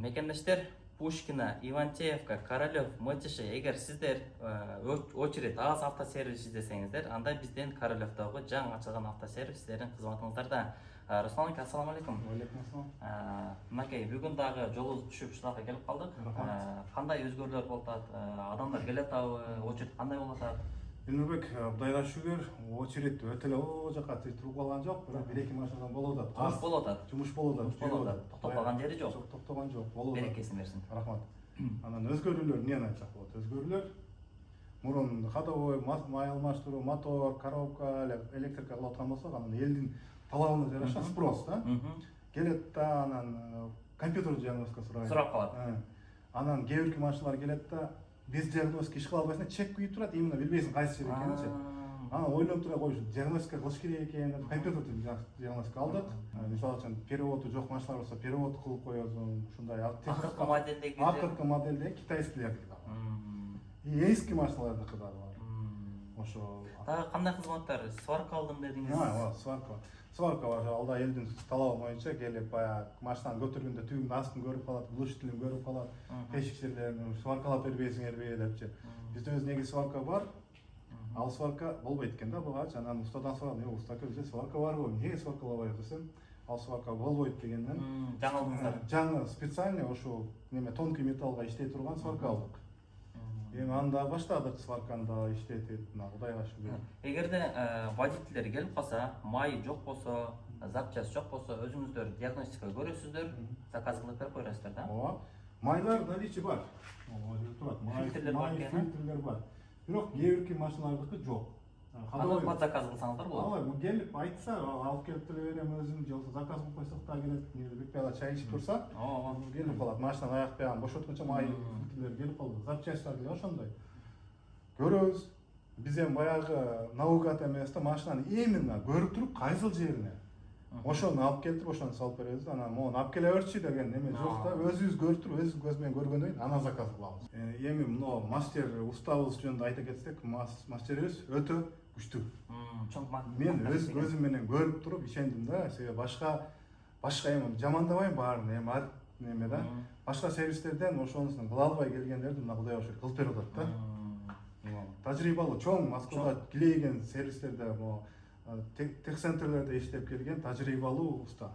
Мекендештер Пушкина, Ивантеевка, Королев, Мытиши, эгер сиздер очередь аз автосервис издесеңиздер, анда бизден Королевдогу жаңы ачылган автосервис сиздердин кызматыңыздарда. Руслан ака, ассаламу алейкум. Алейкум ассалам. Мынакей, бүгүн дагы жолубуз түшүп ушунака келип калдык. Кандай өзгөрүүлөр болуп атат? Адамдар келатабы? Очередь кандай болуп атат? Элнурбек, Кудайга шүгүр, очередь өтө эле о жака туруп калган жок, бирок бир-эки машинадан болуп атат. Жумуш болуп атат. Жумуш болуп атат. Токтогон жери жок. Токтогон жок, болуп атат. Берекесин берсин. Рахмат. Анан өзгөрүүлөр эмнени айтсак болот? Өзгөрүүлөр мурун ходовой, май алмаштыруу, мотор, коробка, электрика кылып аткан болсок, анан элдин талабына жараша спрос да. Келет да, анан компьютер диагностика сурап калат. Анан кээ бирки машиналар келет да, без диагностики иш кыла албайсың, чек күйүп турат, именно билбейсиң кайсы жер экенинчи. Анан ойлоп тура коюш, диагностика кылыш керек экен деп компьютерден диагностика алдык. Мисалы үчүн переводу жок машиналар болсо перевод кылып коесуң, ушундай акыркы модельдеги китайскилердики да бар. И эски машиналардыкы дагы бар. Ошо Дагы кандай кызматтар? Сварка алдым дедиңиз. Сварка бар. Алда элдин талабы боюнча келип баягы машинаны көтөргөндө түбүнүн астын көрүп калат, глушителин көрүп калат, эшик жерлерин сваркалап бербейсиңерби депчи. Бизде өз негизи сварка бар. Ал сварка болбойт экен да буга. Анан устадан сурадым, устака bizde сварка барбы? Эмнеге сваркалабайбыз десем, ал сварка болбойт дегенден. Жаңылдыңыздар. Жаңы специальный ошо неме тонкий металлга иштей турган сварка алдык. Эми анда баштадык сварканы да иштетип, Кудайга шүгүр. Эгерде водительдер келип калса, май жок болсо, запчасть жок болсо, өзүңүздөр диагностика көрөсүздөр, заказ кылып берип коесуздар да? Ооба. Майлар наличие бар. Турат. Фильтрлер бар. Бирок кээ бирки машиналардыкы жок. Анан заказ кылсаңыздар болот. Алай, келип айтса, алып келип деле берем өзүм, же болбосо заказ кылып койсок да келет, бир пияла чай ичип турса, келип калат. Машинаны аяк бягын бошоткончо май фильтрлер келип калды. Запчасттар деле ошондой. Көрөбүз. Биз эми баягы наугад эмес да, машинаны именно көрүп туруп кайсыл жерине ошону алып келип ошону салып беребиз да. Анан могу алып келе берчи деген эме жок да. Өзүбүз көрүп туруп, өзүбүз көз менен көргөндөн кийин анан заказ кылабыз. Эми мына мастер устабыз жөнүндө айта кетсек, мастерибиз өтө күчтүү. Мен өз көзүм менен көрүп туруп ишендим да. Себеби башка эми жамандабайм баарын, эми неме да. Башка сервистерден ошонусун кыла албай келгендерди мына Кудайга шүгүр кылып берип атат да. Тажрыйбалуу чоң Москвада килейген сервистерде, техцентрлерде иштеп келген тажрыйбалуу уста.